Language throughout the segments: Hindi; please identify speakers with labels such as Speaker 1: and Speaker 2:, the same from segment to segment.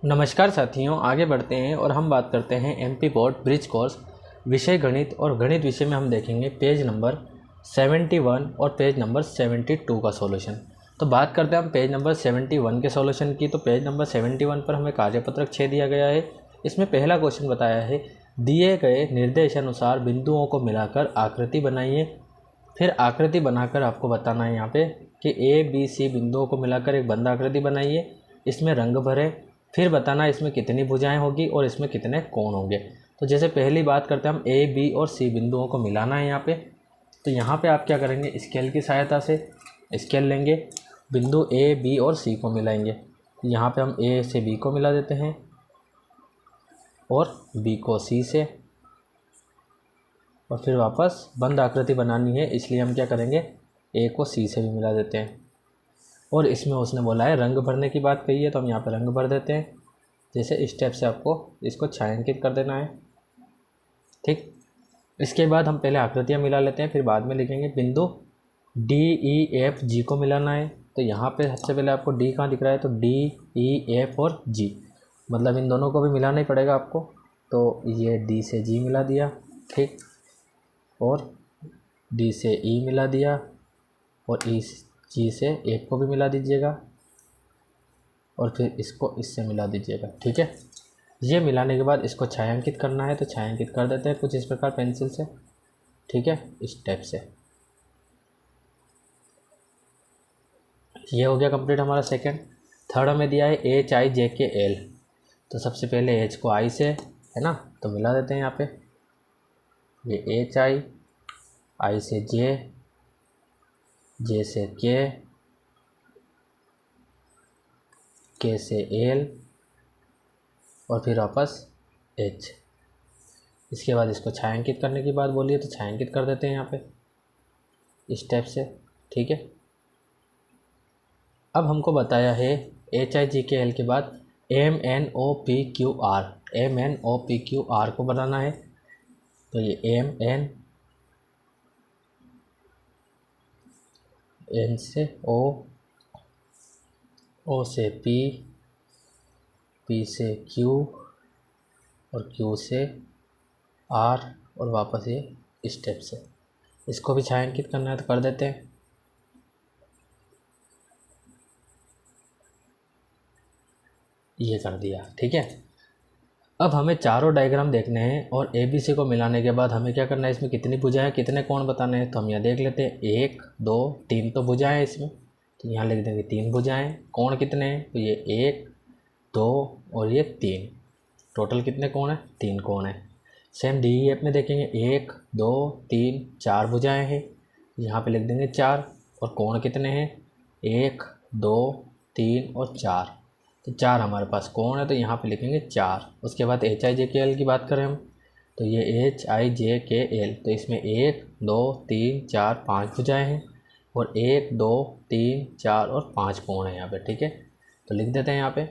Speaker 1: नमस्कार साथियों, आगे बढ़ते हैं और हम बात करते हैं एमपी बोर्ड ब्रिज कोर्स विषय गणित। और गणित विषय में हम देखेंगे पेज नंबर 71 और पेज नंबर 72 का सॉल्यूशन। तो बात करते हैं हम पेज नंबर 71 के सॉल्यूशन की। तो पेज नंबर 71 पर हमें कार्यपत्रक 6 दिया गया है। इसमें पहला क्वेश्चन बताया है, दिए गए निर्देशानुसार बिंदुओं को मिलाकर आकृति बनाइए। फिर आकृति बनाकर आपको बताना है यहाँ पे कि ए बी सी बिंदुओं को मिलाकर एक बंद आकृति बनाइए, इसमें रंग भरें। फिर बताना इसमें कितनी भुजाएं होगी और इसमें कितने कोण होंगे। तो जैसे पहली बात करते हैं हम ए बी और सी बिंदुओं को मिलाना है यहाँ पे। तो यहाँ पे आप क्या करेंगे, स्केल की सहायता से स्केल लेंगे, बिंदु ए बी और सी को मिलाएंगे। यहाँ पे हम ए से बी को मिला देते हैं और बी को सी से, और फिर वापस बंद आकृति बनानी है, इसलिए हम क्या करेंगे, ए को सी से भी मिला देते हैं। और इसमें उसने बोला है रंग भरने की बात कही है, तो हम यहाँ पर रंग भर देते हैं। जैसे स्टेप से आपको इसको छायांकित कर देना है, ठीक। इसके बाद हम पहले आकृतियाँ मिला लेते हैं, फिर बाद में लिखेंगे बिंदु डी ई एफ जी को मिलाना है। तो यहाँ पे सबसे पहले आपको डी कहाँ दिख रहा है, तो डी ई एफ और जी, मतलब इन दोनों को भी मिलाना ही पड़ेगा आपको। तो ये डी से जी मिला दिया, ठीक, और डी से ई मिला दिया, और ई जी से एफ को भी मिला दीजिएगा, और फिर इसको इससे मिला दीजिएगा, ठीक है। ये मिलाने के बाद इसको छायांकित करना है, तो छायांकित कर देते हैं कुछ इस प्रकार पेंसिल से, ठीक है, इस टाइप से। ये हो गया कंप्लीट हमारा सेकंड। थर्ड में दिया है एच आई जे के एल। तो सबसे पहले एच को आई से, है ना, तो मिला देते हैं यहाँ पे। ये एच आई से जे, जे से के से एल, और फिर वापस एच। इसके बाद इसको छायांकित करने की बात बोलिए, तो छायांकित कर देते हैं यहाँ पे इस टाइप से, ठीक है। अब हमको बताया है एच आई जी के एल के बाद M N O P Q R, M N O P Q R को बनाना है। तो ये एम एन, एन से ओ, ओ से पी, पी से क्यू, और क्यू से आर, और वापस ये स्टेप से। इसको भी छायांकित करना है तो कर देते हैं। ये कर दिया, ठीक है। अब हमें चारों डायग्राम देखने हैं, और ए बी सी को मिलाने के बाद हमें क्या करना है, इसमें कितनी भुजाएं, कितने कोण बताने हैं। तो हम यहाँ देख लेते हैं, 1 2 3 तो भुजाएं हैं इसमें, तो यहाँ लिख देंगे 3 भुजाएं। कोण कितने हैं, तो ये 1 2 और ये 3, टोटल कितने कोण हैं, 3 कोण हैं। सेम डी ई एफ में देखेंगे 1 2 3 4 भुजाएं हैं, यहाँ पे लिख देंगे 4। और कोण कितने हैं, 1 2 3 और 4, तो 4 हमारे पास कोण है, तो यहाँ पे लिखेंगे 4। उसके बाद एच आई जे के एल की बात करें हम, तो ये एच आई जे के एल, तो इसमें 1 2 3 4 5 भुजाएं हैं, और 1 2 3 4 और 5 कोण है यहाँ पे, ठीक है। तो लिख देते हैं यहाँ पे,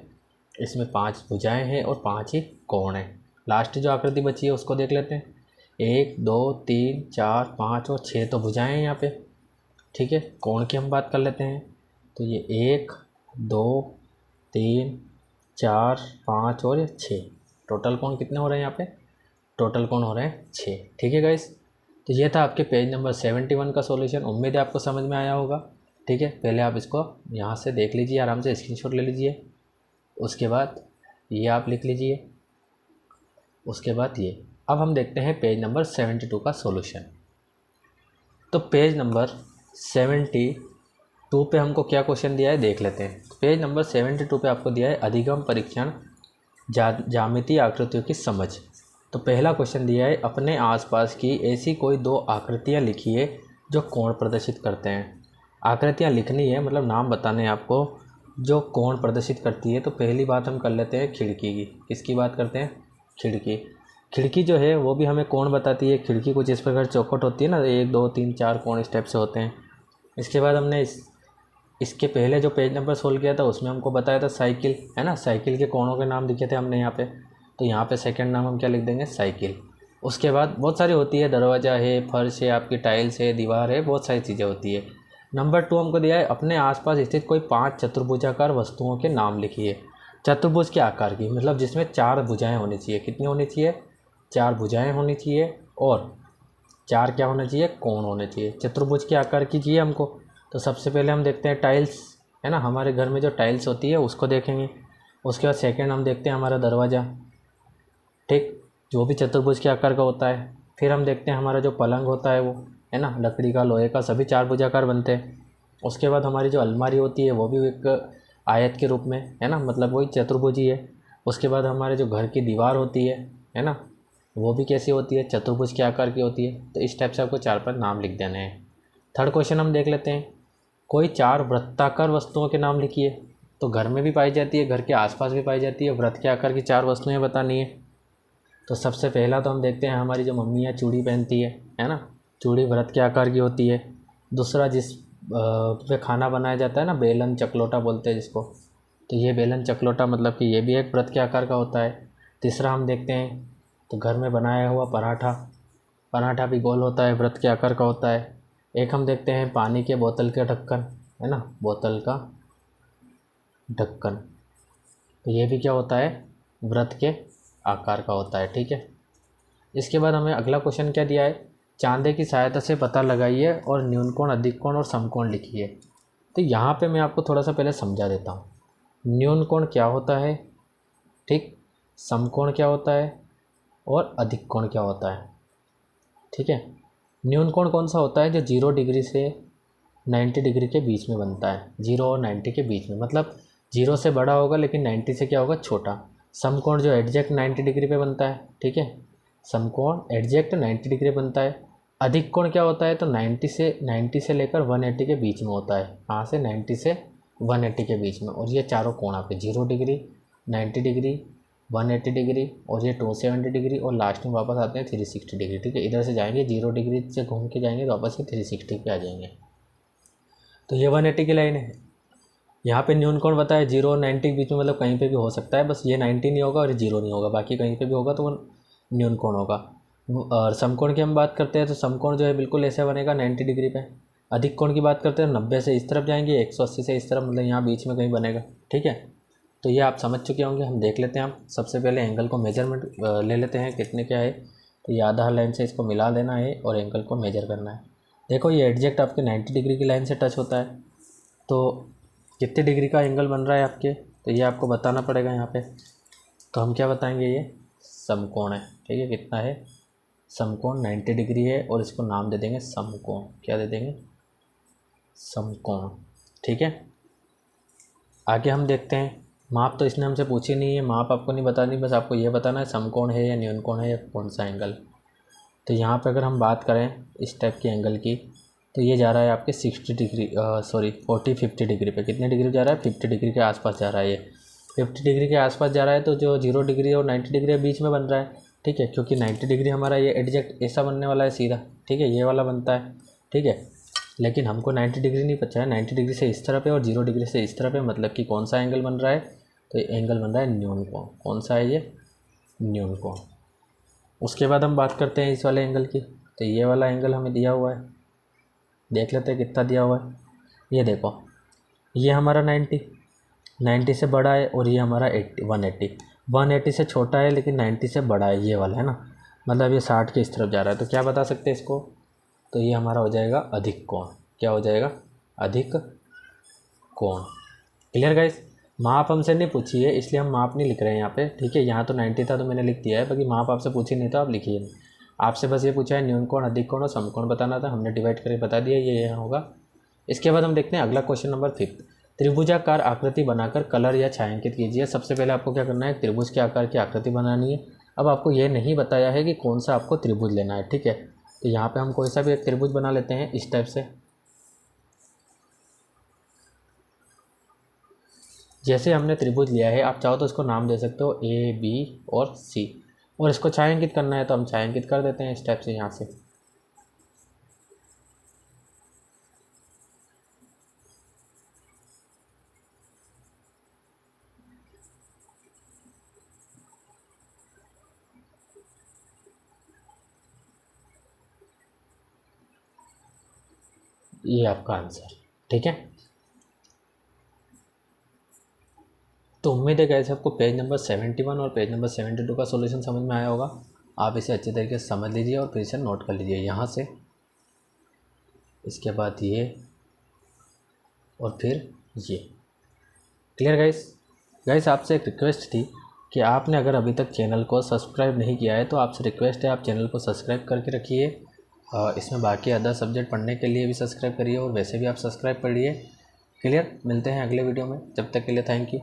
Speaker 1: इसमें 5 भुजाएं हैं और 5 ही कोण हैं। लास्ट जो आकृति बची है उसको देख लेते हैं, 1 2 3 4 5 और 6 तो भुजाएं हैं यहाँ पे, ठीक है। कोण की हम बात कर लेते हैं, तो ये 1 2 3 4 5 और ये 6, टोटल कोण कितने हो रहे हैं यहाँ पे, टोटल कोण हो रहे हैं 6, ठीक है गाइस। तो ये था आपके पेज नंबर 71 का सॉल्यूशन। उम्मीद है आपको समझ में आया होगा, ठीक है। पहले आप इसको यहाँ से देख लीजिए, आराम से स्क्रीनशॉट ले लीजिए। उसके बाद ये आप लिख लीजिए, उसके बाद ये। अब हम देखते हैं पेज नंबर 72 का सॉल्यूशन। तो पेज नंबर 72 पे हमको क्या क्वेश्चन दिया है देख लेते हैं। पेज नंबर 72 पे आपको दिया है अधिगम परीक्षण ज्यामितीय आकृतियों की समझ। तो पहला क्वेश्चन दिया है, अपने आसपास की ऐसी कोई 2 आकृतियाँ लिखिए जो कोण प्रदर्शित करते हैं। आकृतियाँ लिखनी है, मतलब नाम बताने हैं आपको जो कोण प्रदर्शित करती है। तो पहली बात हम कर लेते हैं खिड़की की। किसकी बात करते हैं, खिड़की। खिड़की जो है वो भी हमें कोण बताती है। खिड़की कुछ इस प्रकार चौखट होती है ना, 1 2 3 4 कोण इस टाइप से होते हैं। इसके बाद हमने इसके पहले जो पेज नंबर सोल्व किया था उसमें हमको बताया था साइकिल, है ना, साइकिल के कोणों के नाम लिखे थे हमने यहाँ पे। तो यहाँ पे सेकंड नाम हम क्या लिख देंगे, साइकिल। उसके बाद बहुत सारी होती है, दरवाज़ा है, फर्श है, आपकी टाइल्स है, दीवार है, बहुत सारी चीज़ें होती है। नंबर 2 हमको दिया है, अपने आसपास स्थित कोई 5 चतुर्भुजाकार वस्तुओं के नाम लिखिए। चतुर्भुज के आकार की, मतलब जिसमें 4 भुजाएं होनी चाहिए। कितनी होनी चाहिए? 4 भुजाएं होनी चाहिए और 4 क्या होना चाहिए? कोण होने चाहिए। चतुर्भुज के आकार की चाहिए हमको। तो सबसे पहले हम देखते हैं टाइल्स, है ना, हमारे घर में जो टाइल्स होती है उसको देखेंगे। उसके बाद सेकंड हम देखते हैं हमारा दरवाज़ा, ठीक, जो भी चतुर्भुज के आकार का होता है। फिर हम देखते हैं हमारा जो पलंग होता है वो, है ना, लकड़ी का, लोहे का, सभी 4 भुजाकार बनते हैं। उसके बाद हमारी जो अलमारी होती है वो भी एक आयत के रूप में, है ना, मतलब वही चतुर्भुज ही है। उसके बाद हमारे जो घर की दीवार होती है ना, वो भी कैसी होती है? चतुर्भुज के आकार की होती है। तो इस टाइप से आपको 4-5 नाम लिख देने हैं। थर्ड क्वेश्चन हम देख लेते हैं। कोई 4 वृत्ताकार वस्तुओं के नाम लिखिए। तो घर में भी पाई जाती है, घर के आसपास भी पाई जाती है, वृत्त के आकार की 4 वस्तुएं बतानी है। तो सबसे पहला तो हम देखते हैं हमारी जो मम्मियाँ चूड़ी पहनती है ना, चूड़ी वृत्त के आकार की होती है। दूसरा जिस पे खाना बनाया जाता है ना, बेलन चकलोटा बोलते हैं जिसको, तो ये बेलन चकलोटा मतलब कि ये भी एक वृत्त के आकार का होता है। तीसरा हम देखते हैं तो घर में बनाया हुआ पराठा, पराठा भी गोल होता है, वृत्त के आकार का होता है। एक हम देखते हैं पानी के बोतल के ढक्कन, है ना, बोतल का ढक्कन, तो ये भी क्या होता है? वृत्त के आकार का होता है, ठीक है। इसके बाद हमें अगला क्वेश्चन क्या दिया है? चांदे की सहायता से पता लगाइए और न्यूनकोण, अधिककोण और समकोण लिखिए। तो यहाँ पे मैं आपको थोड़ा सा पहले समझा देता हूँ। न्यूनकोण क्या होता है, ठीक, समकोण क्या होता है और अधिककोण क्या होता है, ठीक है। न्यूनकोण कौन सा होता है? जो 0 डिग्री से 90 डिग्री के बीच में बनता है, 0 और 90 के बीच में, मतलब 0 से बड़ा होगा लेकिन 90 से क्या होगा? छोटा। समकोण जो एग्जैक्ट 90 डिग्री पे बनता है, ठीक है, समकोण एग्जैक्ट 90 डिग्री बनता है। अधिक कोण क्या होता है? तो 90 से लेकर 180 के बीच में होता है। कहाँ से? 90 से 180 के बीच में। और ये चारों कोण आपके 0 डिग्री, 90 डिग्री, 180 डिग्री और ये 270 डिग्री और लास्ट में वापस आते हैं 360 डिग्री, ठीक है। इधर से जाएंगे 0 डिग्री से घूम के जाएंगे तो वापस से 360 पे आ जाएंगे। तो ये 180 की लाइन है। यहाँ पे न्यूनकोण बताया 0 और 90 के बीच में, मतलब कहीं पे भी हो सकता है, बस ये 90 नहीं होगा और 0 नहीं होगा, बाकी कहीं पे भी होगा तो वो न्यूनकोण होगा। और समकोण की हम बात करते हैं तो समकोण जो है बिल्कुल ऐसे बनेगा 90 डिग्री पे। अधिक कोण की बात करते हैं 90 से इस तरफ जाएंगे, 180 से इस तरफ, मतलब यहाँ बीच में कहीं बनेगा, ठीक है। तो ये आप समझ चुके होंगे। हम देख लेते हैं। हम सबसे पहले एंगल को मेजरमेंट ले लेते हैं कितने क्या है। तो ये आधा लाइन से इसको मिला देना है और एंगल को मेजर करना है। देखो ये एग्जैक्ट आपके 90 डिग्री की लाइन से टच होता है, तो कितने डिग्री का एंगल बन रहा है आपके, तो ये आपको बताना पड़ेगा यहाँ पे। तो हम क्या बताएंगे? ये समकोण है, ठीक है। कितना है? समकोण 90 डिग्री है और इसको नाम दे देंगे समकोण। क्या दे देंगे? समकोण, ठीक है। आगे हम देखते हैं। माप तो इसने हमसे पूछी नहीं है, माप आपको नहीं बतानी, बस आपको ये बताना है समकोण है या न्यूनकोण है या कौन सा एंगल। तो यहाँ पे अगर हम बात करें इस टाइप की एंगल की, तो ये जा रहा है आपके 60 डिग्री, सॉरी 50 डिग्री पे। कितने डिग्री जा रहा है? 50 डिग्री के आसपास जा रहा है। ये 50 डिग्री के आसपास जा रहा है, तो जो 0 डिग्री और 90 डिग्री के बीच में बन रहा है, ठीक है, क्योंकि 90 डिग्री हमारा ये एग्जैक्ट ऐसा बनने वाला है सीधा, ठीक है, ये वाला बनता है, ठीक है। लेकिन हमको 90 डिग्री नहीं पता है, 90 डिग्री से इस तरफ है और 0 डिग्री से इस तरफ है, मतलब कि कौन सा एंगल बन रहा है? तो ये एंगल बन रहा है न्यूनकोण। कौन सा है ये? न्यूनकोण। उसके बाद हम बात करते हैं इस वाले एंगल की। तो ये वाला एंगल हमें दिया हुआ है, देख लेते हैं कितना दिया हुआ है। ये देखो, ये हमारा 90 से बड़ा है और ये हमारा 180 से छोटा है लेकिन 90 से बड़ा है, ये वाला है ना, मतलब ये 60 के इस तरफ जा रहा है। तो क्या बता सकते हैं इसको? तो ये हमारा हो जाएगा अधिक कोण। क्या हो जाएगा? अधिक कोण। Clear guys? माप हमसे नहीं पूछी है इसलिए हम माप नहीं लिख रहे हैं यहाँ पे, ठीक है। यहाँ तो 90 था तो मैंने लिख दिया है, बाकी माप आपसे पूछी नहीं तो आप लिखिए नहीं। आपसे बस ये पूछा है न्यूनकोण, अधिक कोण और समकोण बताना था, हमने डिवाइड करके बता दिया, ये यहाँ होगा। इसके बाद हम देखते हैं अगला क्वेश्चन नंबर 5। त्रिभुजाकार आकृति बनाकर कलर या छायांकित कीजिए। सबसे पहले आपको क्या करना है? त्रिभुज के आकार की आकृति बनानी है। अब आपको ये नहीं बताया है कि कौन सा आपको त्रिभुज लेना है, ठीक है। तो यहाँ पे हम कोई सा भी एक त्रिभुज बना लेते हैं इस टाइप से। जैसे हमने त्रिभुज लिया है, आप चाहो तो इसको नाम दे सकते हो ए, बी और सी, और इसको छायांकित करना है तो हम छायांकित कर देते हैं इस टाइप से यहाँ से। ये आपका आंसर, ठीक है। तो उम्मीद है गाइस आपको पेज नंबर 71 और पेज नंबर 72 का सॉल्यूशन समझ में आया होगा। आप इसे अच्छे तरीके से समझ लीजिए और फिर इसे नोट कर लीजिए यहाँ से, इसके बाद ये और फिर ये। Clear guys? गाइस आपसे एक रिक्वेस्ट थी कि आपने अगर अभी तक चैनल को सब्सक्राइब नहीं किया है तो आपसे रिक्वेस्ट है आप चैनल को सब्सक्राइब करके रखिए। इसमें बाकी अदर सब्जेक्ट पढ़ने के लिए भी सब्सक्राइब करिए और वैसे भी आप सब्सक्राइब करिए। क्लियर? मिलते हैं अगले वीडियो में, जब तक के लिए थैंक यू।